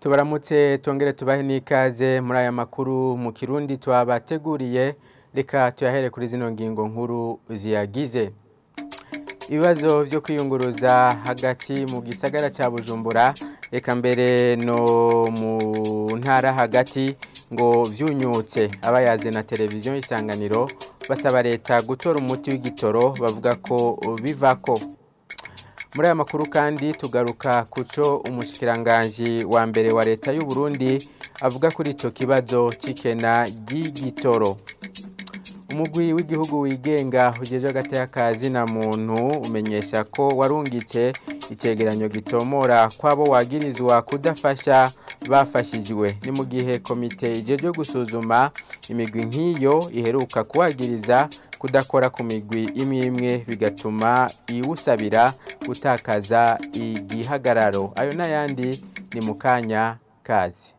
Tubaramutse tongere tubahe n'ikaze muri aya makuru mu Kirundi twabateguriye, reka tuyahere kuri zino ngingo nkuru ziyagize. Ibibazo vyo kwiyunguruza hagati mu gisagara ca Bujumbura reka mbere no mu ntara hagati ngo vyunyutse. Abayaze na televiziyo Isanganiro basaba leta gutora umuti w'igitoro, bavuga ko bivako. Muri aya makuru kandi tugaruka kuco umushikiranganje wa mbere wa leta y'u Burundi avuga kuri ico kibazo cikena ry'igitoro. Umugwi w'igihugu wigenga ujeje hagati y'akazi na muntu umenyesha ko warungitse icegeranyo gitomora kwabo wagirizwa kudafasha bafashijwe. Ni mu gihe komite ijeje gusuzuma imigwi nk'iyo iheruka kuwagiriza kudakora ku migwi imwe bigatuma iwusabira gutakaza igihagararo. Ayo n'ayandi ni mu kanya kazi.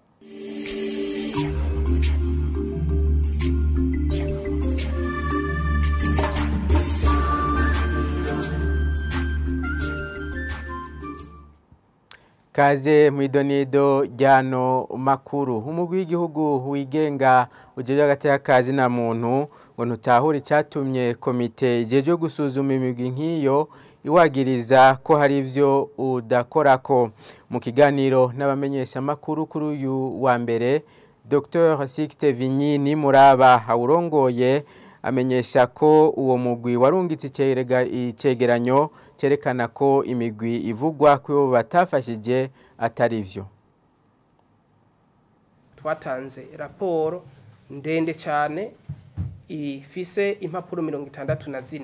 Kaze mwidonido ryano makuru. Umugwi w'igihugu wigenga ujeje hagati y'akazi na muntu ngo ntutahura icyatumye komite ijeje gusuzuma imigwi nk'iyo iwagiriza ko hari ivyo udakorako. Mu kiganiro n'abamenyesha makuru kuri uyu wa mbere, Dr. Sixte Vinyi Nimuraba awurongoye amenyesha ko uwo mugwi warungitse icegeranyo cerekana ko imigwi ivugwa ko batafashije atari vyo. Twatanze raporo ndende cyane ifise impapuro 64.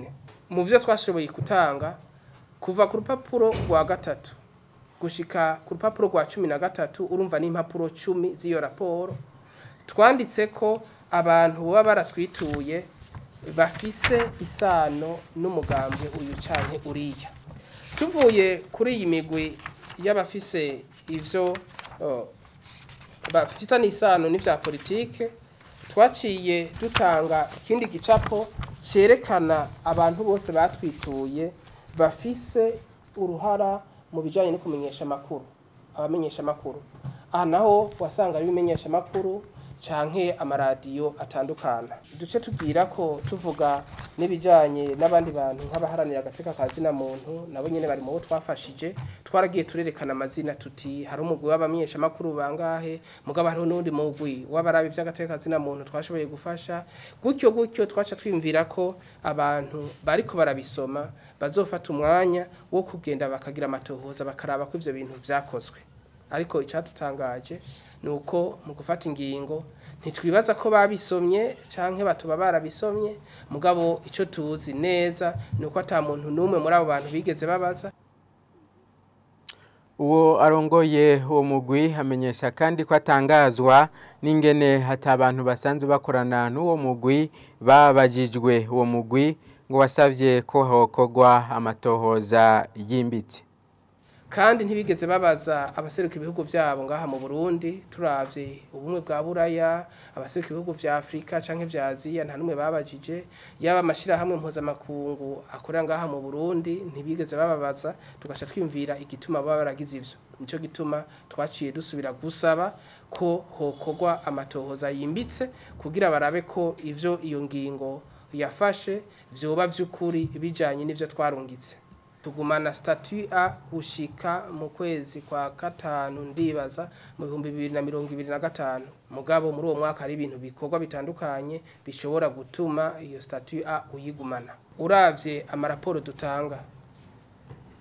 Mu vyo twashoboye gutanga kuva ku rupapuro rwa gatatu gushika ku rupapuro rwa 13 urumva n'impapuro 10 z'iyo raporo, twanditse ko abantu baba baratwituye bafise isano n'umugambwe uyu canke uriya. Tuvuye kuri iyi migwi y'abafise ivyo bafitanye isano n'ivya politike, twaciye dutanga ikindi gicapo cerekana abantu bose batwituye bafise uruhara mu bijanye no kumenyesha makuru, abamenyesha makuru. Aha naho wasanga ari bimenyesha makuru canke amaradiyo atandukana. Duce tugira ko tuvuga n'ibijanye n'abandi bantu nk'abaharanira agateka kazi na muntu, nabo nyene bari mu bo twafashije. Twaragiye turerekana amazina tuti hari umugwi w'abamenyesha makuru bangahe, mugabo hariho n'undi mugwi w'abarabi vy'agateka kazi na muntu twashoboye gufasha. Gutyo twaca twimvira ko abantu bariko barabisoma bazofata umwanya wo kugenda bakagira amatohoza bakaraba ko ivyo bintu vyakozwe. Ariko icatutangaje nuko mu gufata ingingo ntitwibaza ko babisomye canke batuba barabisomye, mugabo ico tuzi neza nuko ata muntu numwe muri abo bantu bigeze babaza. Uwo arongoye uwo mugwi amenyesha kandi ko atangazwa n'ingene hata abantu basanzwe bakorana n'uwo mugwi babajijwe. Uwo mugwi ngo wasavye ko hokogwa amatohoza yimbitse. Kandi ntibigeze babaza abaseruka ibihugu vyabo ngaha mu Burundi. Turavye ubumwe bwa Buraya, abaseruka ibihugu vya Afrika canke vya Aziya nta numwe babajije. Yaba amashira hamwe mpuzamakungu akorera ngaha mu Burundi ntibigeze bababaza. Tugasha twimvira igituma baba baragize ivyo. Nico gituma twaciye dusubira gusaba ko hokogwa amatohoza yimbitse kugira barabe ko ivyo iyo ngingo yafashe vyoba vy'ukuri bijanye n'ivyo twarungitse. Tugumana statut A gushika mu kwezi kwa gatanu ndibaza mu 2025. Mugabo muri uwo mwaka hari ibintu bikorwa bitandukanye bishobora gutuma iyo statut A uyigumana. Uravye amaraporo dutanga,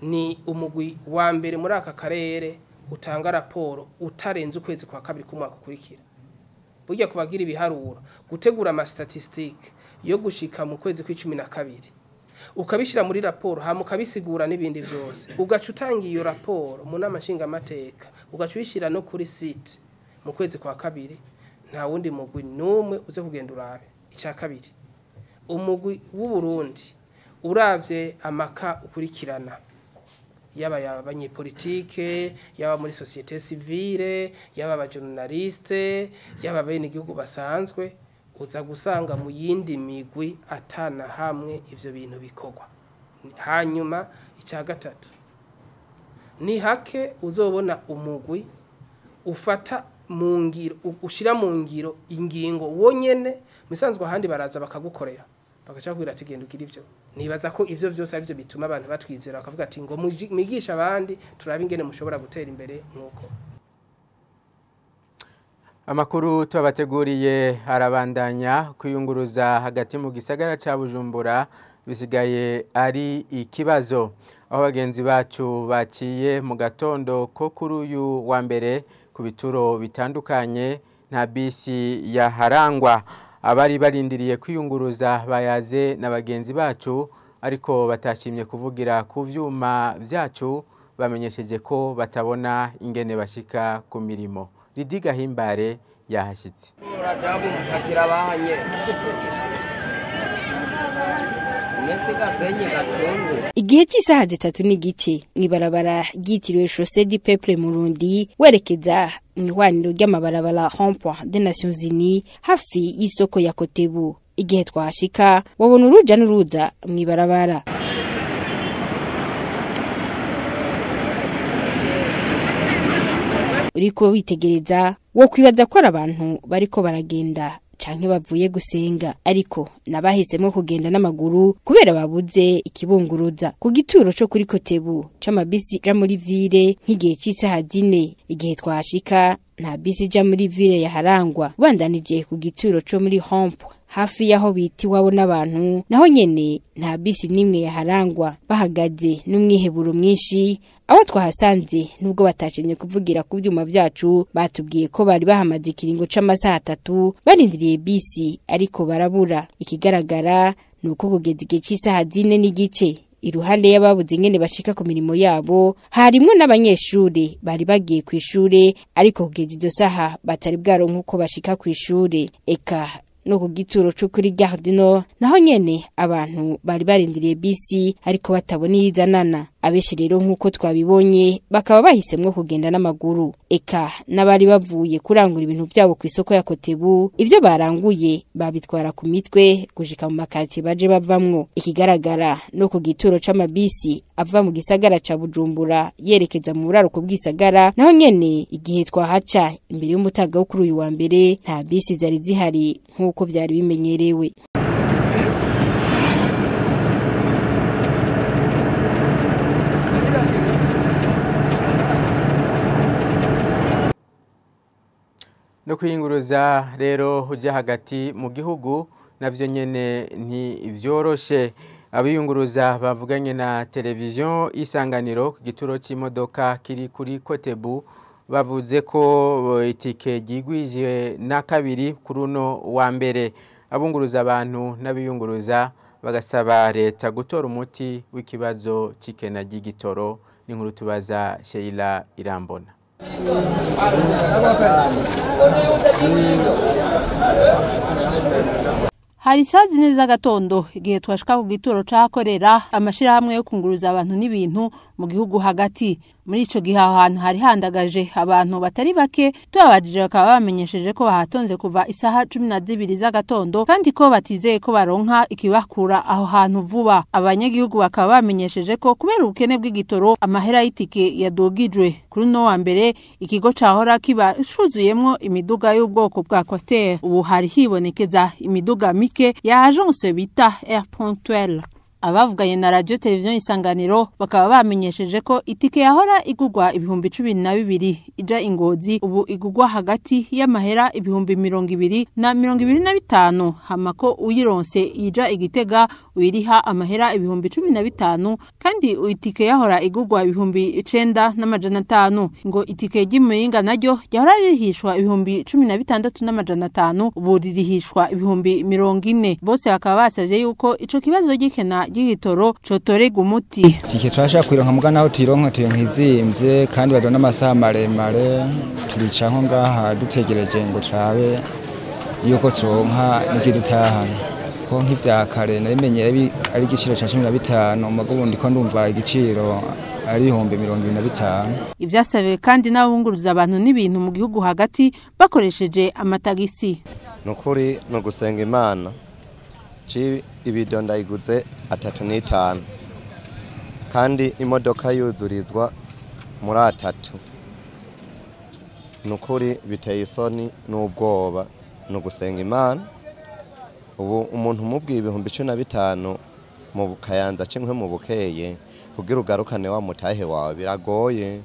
ni umugwi wa mbere muri aka karere utanga raporo utarenze ukwezi kwa kabiri kumwaka ukurikira. Burya kubagira ibiharuro gutegura ama statistique yo gushika mu kwezi kwa12 ukabishira muri raporo hama ukabisigura n'ibindi byose, ugaca utanga iyo raporo mu nama nshingamateka, ugaca uyishira no kuri site mu kwezi kwa kabiri, nta wundi mugwi numwe uze kugenda urabe. Icya kabiri, umugwi w'u Burundi uravye amaka ukurikirana, yaba abanyepolitike, yaba muri societe civile, yaba abajournaliste, yaba bene igihugu basanzwe, uza gusanga mu yindi migwi atana hamwe ivyo bintu bikorwa. Hanyuma icya gatatu, ni hake uzobona umugwi ufata mu ngiro ushira mu ngiro ingingo wonyene misanzwe ahandi baraza bakagukorera bagaca kwira ati genda ugira ivyo nibaza ko ivyo vyose ari byo bituma abantu batwizera bakavuga ati ngo migisha abandi turabe ingene mushobora gutera imbere nkuko Amakuru tubateguriye arabandanya kuyunguruza hagati mu gisagara ca Bujumbura bisigaye ari ikibazo aho bagenzi bacu baciye mu gatondo ko kuri uyu wa mbere ku bituro bitandukanye nta bisi yaharangwa abari barindiriye kwiyunguruza bayaze na bagenzi bacu ariko batashimye kuvugira ku vyuma vyacu bamenyesheje ko batabona ingene bashika ku mirimo Lidiga Himbare yahashitse Igihe cy'isaha 3 n'igice mwibarabara ryitiriwe Chaussée du Peuple Murundi werekeza mwihwaniro ry'amabarabara Rond-Point des Nations Unies hafi y'isoko ya Kotebu igihe twashika wabona uruja n'uruza mwibarabara uriko witegereza wo kwibaza ko abantu bariko baragenda canke bavuye gusenga ariko nabahisemo kugenda n'amaguru kubera babuze ikibunguruza ku gituro cyo kuri Kotebu c'amabisi ja muri ville nk'igihe cy'isaha 4 igihe twashika nta bisi ja muri ville yaharangwa bandanije ku gituro cyo muri Rond-Point hafi yaho biti wabo n'abantu naho nyene nta bisi nimwe yaharangwa bahagaze n'umwiheburo mwinshi aho twahasanze nubwo batashimye kuvugira ku byuma vyacu batubwiye ko bari bahamaze ikiringo c'amasaha 3 barindiriye bisi ariko barabura ikigaragara nuko kugeza igihe cy'isaha 4 n'igice iruhande y'ababuze ingene bashika ku mirimo yabo harimwe n'abanyeshure bari bagiye ku ishure ariko kugeza izo saha batari bwaronka uko bashika ku ishure eka no ku gituro cyo kuri Gare du Nord naho nyene abantu bari barindiriye bisi ariko batabona izanana abeshi rero nkuko twabibonye bakaba bahisemwe kugenda n'amaguru eka nabari bavuye kurangura ibintu byabo ku isoko ya Kotebu ivyo baranguye babitwara ku mitwe kujika mu makati baje bavamwo ikigaragara no ku gituro c'amabisi ava mu gisagara ca Bujumbura yerekeza mu buraruko bw'isagara naho nyene igihe twahaca imbere y'umutaga wo kuri uyu wa mbere nta bisi zari zihari nkuko byari bimenyerewe no kuyinguruza rero ujya hagati mu gihugu navyo nyene ntivyoroshe abiyunguruza bavuganye na televiziyo Isanganiro ku gituro c'imodoka kiri kuri Kotebu bavuze ko itike gigwije na kabiri kuri uno wa mbere abunguruza abantu n'abiyunguruza bagasaba leta gutora umuti w'ikibazo c'ikena ry'igitoro n'inkuru tubaza Sheila Irambona Hari saa 4 z'agatondo igihe twashika ku gituro cakorera amashirahamwe yo kunguruza abantu n'ibintu mu gihugu hagati muri ico gihe ahantu hari handagaje abantu batari bake tubabajije bakaba bamenyesheje ko bahatonze kuva isaha 12 z'agatondo kandi ko batizeye ko baronka ikibakura aho hantu vuba abanyagihugu bakaba bamenyesheje ko kubera ubukene bw'igitoro amahera y'itike yadogijwe kuri no wa mbere ikigo cahora kiba cuzuyemwo imiduga y'ubwoko bwa Coaster ubu hari hibonekeza imiduga mike ya agence bita Air Ponctuel abavuganye na radio televiziyo Isanganiro bakaba bamenyesheje ko itike yahora igugwa ibihumbi 12 ija Ingozi ubu igugwa hagati y'amahera ibihumbi 200 na 225 hamako uyironse ija Igitega uyiriha amahera ibihumbi 15 kandi itike yahora igugwa ibihumbi 9 n'amajana 5 ngo itike y'Imuyinga naryo yahora rihishwa ibihumbi 16 n'amajana 5 ubu ririhishwa ibihumbi 40 bose bakaba basavye yuko ico kibazo gikena y'igitoro cotorega umuti tike twashaka kwironka muga naho tironka izimvye kandi badona amasaha maremare turica nko ngaha dutegereje ngo trabe yuko turonka n'ikidutahana ko nk'ivyakare narimenyere ari igiciro ca 15 mugubundi ko ndumva igiciro ari 25. Ivyasabiwe kandi n'abunguruza abantu n'ibintu mu gihugu hagati bakoresheje amatagisi nukuri no gusenga Imana ibido ndayiguze 3.5 kandi imodoka yuzurizwa muri 3 nukuri biteye isoni n'ubwoba no gusenga Imana. Ubu umuntu umubwiye 15,000 mu Kayanza cinkwe mu Bukeye kugira ugarukane wa mutahe wawe biragoye.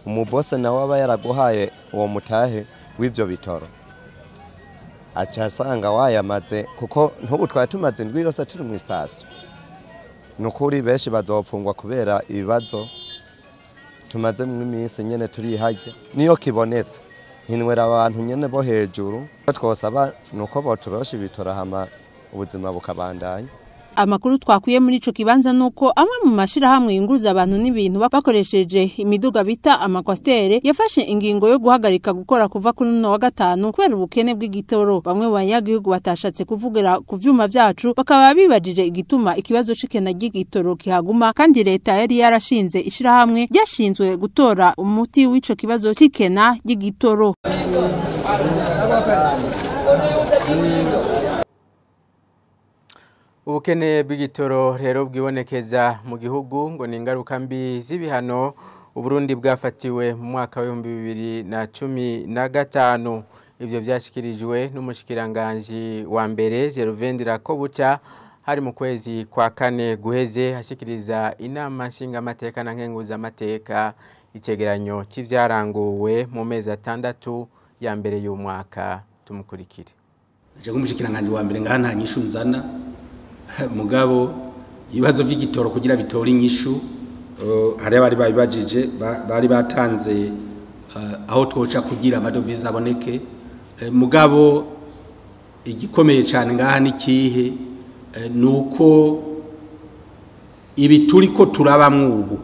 Umubose nawe aba yaraguhaye uwo mutahe w'ivyo bitoro aca asanga wayamaze, kuko ntubu twari tumaze indwi yose turi mu station. Nukuri benshi bazopfungwa kubera ibibazo tumaze mu iminsi nyene turihajya. Niyo kibonetse hinwera abantu nyene bo hejuru, twosaba nuko boturosha ibitora hama ubuzima bukabandanya. Amakuru twakuye muri ico kibanza nuko amwe mu mashirahamwe yunguruza abantu n'ibintu bakoresheje imiduga bita amakwastere yafashe ingingo yo guhagarika gukora kuva kuri no wa gatanu kubera ubukene bw'igitoro. Bamwe banyagihugu batashatse kuvugira ku vyuma vyacu, bakaba bibajije igituma ikibazo c'ikena ry'igitoro kihaguma, kandi leta yari yarashinze ishirahamwe ryashinzwe gutora umuti w'ico kibazo c'ikena ry'igitoro. Ubukene bw'igitoro rero bwibonekeza mu gihugu ngo ni ingaruka mbi z'ibihano Uburundi bwafatiwe mu mwaka wa 2015. Ivyo byashikirijwe n'umushikiranganje wa mbere Gervendira Kobuca hari mu kwezi kwa kane guheze, hashikiriza inama nshingamateka na nkenguzamateka icegeranyo c'ivyaranguwe mu mezi 6 ya mbere y'umwaka. Tumukurikire. Je nk'umushikiranganje wa mbere ngaha nta nyishu nzana, mugabo ibibazo by'igitoro kugira bitora inyishu hari bari babibajije, bari batanze aho twoca kugira amadovize aboneke. Mugabo igikomeye cyane ngaha nikihe nuko ibi turiko turabamwe ubu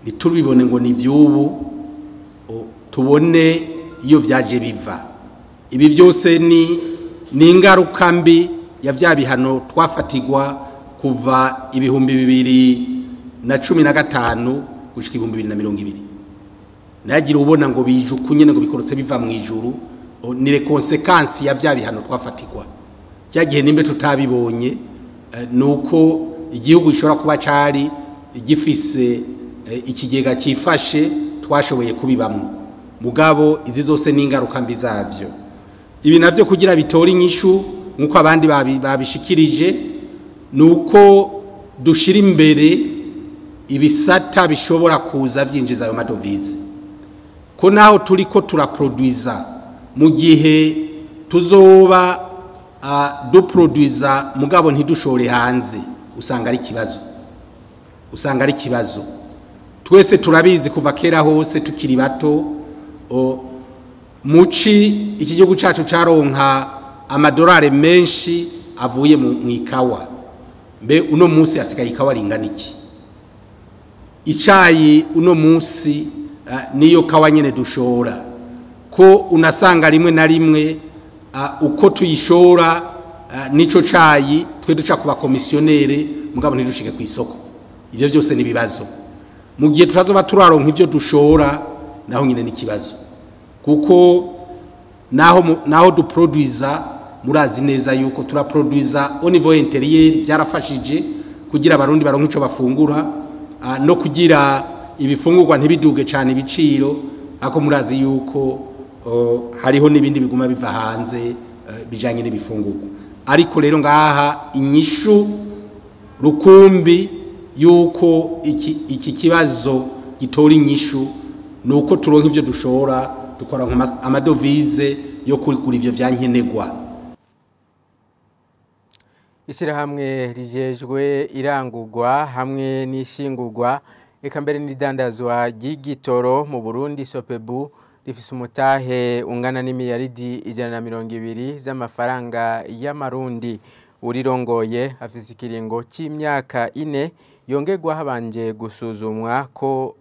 nitubibone ngo ni vyubu, tubone iyo vyaje biva. Ibi byose ni ingaruka mbi ya vya bihano twafatigwa kuva 2015 gushika 2020. Nagira ubona ngo bijukunye ngo bikorotse biva mu ijuru, ni le conséquences ya vya bihano twafatigwa. Cyagihe nimbe tutabibonye nuko igihugu gishobora kuba cari gifise ikigega kifashe twashoboye kubibamwe. Mugabo izi zose ni ingaruka mbi zavyo. Ibi navyo kugira bitora inyishu nkuko abandi babishikirije nuko dushira imbere ibisata bishobora kuza byinjiza ayo madovize, ko naho turiko turaproduiza mu gihe tuzoba duproduiza mugabo ntidushore hanze, usanga ari kibazo. Twese turabizi kuva kera hose tukiri bato, muci iki gihugu cyacu caronka amadolari menshi avuye mu ikawa. Mbe uno munsi asigaye ikawa ringana iki? Icayi uno munsi niyo kawa nyene dushora, ko unasanga rimwe na rimwe uko tuyishora nico cayi twe duca kuba komisionere mugabo ntidushike ku isoko. Ibyo byose ni bibazo. Mu gihe turazoba turaronka ivyo dushora naho nyine ni kibazo, kuko naho duproduiza murazi neza yuko turaproduiza au niveau intérieur, byarafashije kugira abarundi baronka ico bafungura no kugira ibifungurwa ntibiduge cyane ibiciro, ako murazi yuko hariho n'ibindi biguma biva hanze bijanye n'ibifungurwa. Ariko rero ngaha inyishu rukumbi yuko iki kibazo gitora inyishu nuko turonka ivyo dushora, dukora amadovize yo kuri ivyo vyankenegwa. Ishirahamwe rijejwe irangurwa hamwe n'ishingurwa eka mbere n'idandazwa ry'igitoro mu Burundi Sopebu rifise umutahe ungana n'imiliyaridi 120 z'amafaranga y'amarundi. Urirongoye afise ikiringo c'imyaka 4 yongerwa habanje gusuzumwa ko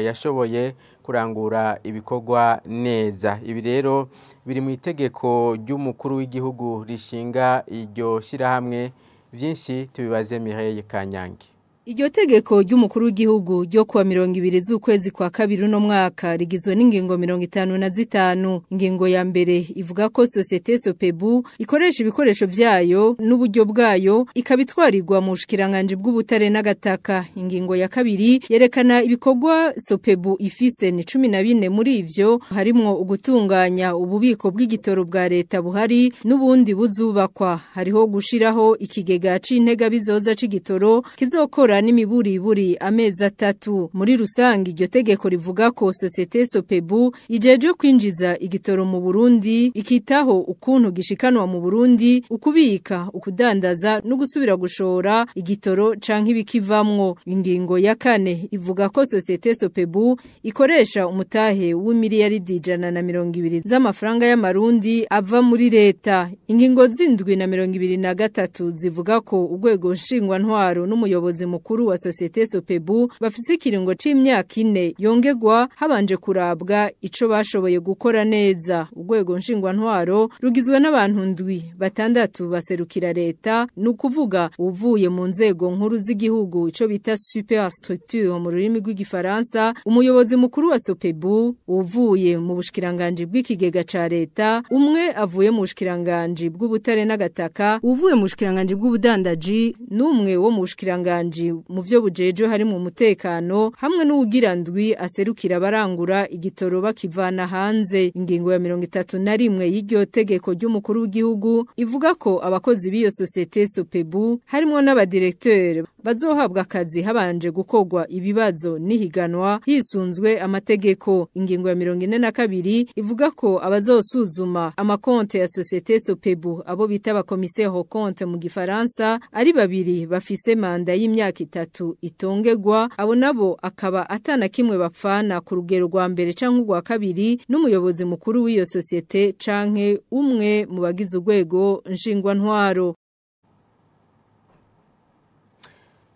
yashoboye kurangura ibikorwa neza. Ibi rero biri mu itegeko ry'umukuru w'igihugu rishinga iryo shirahamwe. Vyinshi tubibaze Mireille Kanyange. Iryo tegeko ry'umukuru w'igihugu ryo kuwa 20 z'ukwezi kwa kabiri no mwaka rigizwe n'ingingo 55. Ingingo ya mbere ivuga ko societe Sopebu ikoresha ibikoresho vyayo n'uburyo bwayo ikabitwarirwa mu bushikiranganje bw'ubutare n'agataka. Ingingo ya kabiri yerekana ibikorwa Sopebu ifise ni 14 muri ivyo harimwo ugutunganya ububiko bw'igitoro bwa leta buhari n'ubundi buzubakwa. Hariho gushiraho ikigega c'intega bizoza c'igitoro kizokora n'imiburiburi amezi 3. Muri rusangi iryo tegeko rivuga ko societe Sopebu ijeje kwinjiza igitoro mu Burundi, ikitaho ukuntu gishikanwa mu Burundi, ukubika, ukudandaza no gusubira gushora igitoro canke ibikivamwo. Ingingo ya kane ivuga ko societe Sopebu ikoresha umutahe w'imiliyaridi 120 z'amafaranga y'amarundi ava muri leta. Ingingo zindwi na 23 zivuga ko urwego nshingwa ntwaro n'umuyobozi mukuru wa societe Sopebu bafise ikiringo c'imyaka 4 yongegwa habanje kurabwa ico bashoboye gukora neza. Urwego nshingwa ntwaro rugizwe n'abantu ndwi, 6 baserukira leta, nukuvuga uvuye mu nzego nkuru z'igihugu ico bita superstructure mu rurimi rw'igifaransa, umuyobozi mukuru wa Sopebu uvuye mu bushikiranganje bw'ikigega ca leta, umwe avuye mu bushikiranganje bw'ubutare n'agataka, uvuye mu bushikiranganje bw'ubudandaji, n'umwe wo mu bushikiranganje mu vyo bujeje harimo umutekano, hamwe n'uwugirandwi aserukira abarangura igitoro bakivana hanze. Ingingo ya 31 y'iryo tegeko ry'umukuru w'igihugu ivuga ko abakozi b'iyo societe Sopebu harimo n'abadirecteur bazohabwa akazi habanje gukorwa ibibazo nihiganwa hisunzwe amategeko. Ingingo ya 42 ivuga ko abazosuzuma amakonte ya societe Sopebu abo bita ba commissaire au compte mu gifaransa ari babiri bafise manda y'imyaka 3 itongegwa, abo nabo akaba atana kimwe bapfana ku rugero rwa mbere canke rwa kabiri n'umuyobozi mukuru w'iyo societe canke umwe mu bagize urwego nshingwa ntwaro.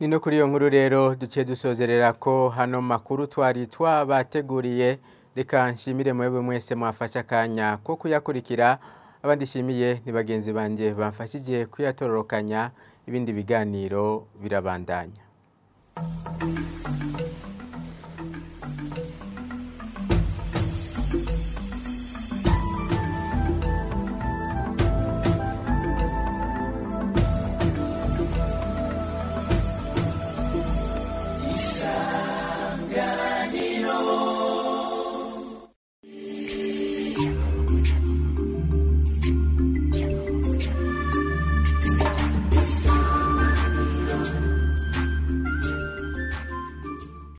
Nino kuri iyo nkuru rero duciye dusozerera ko hano makuru twari twabateguriye. Reka nshimire mwebwe mwese mwafasha akanya ko kuyakurikira. Abandi shimiye ni bagenzi banje bamfashije kuyatororokanya. Ibindi biganiro birabandanya.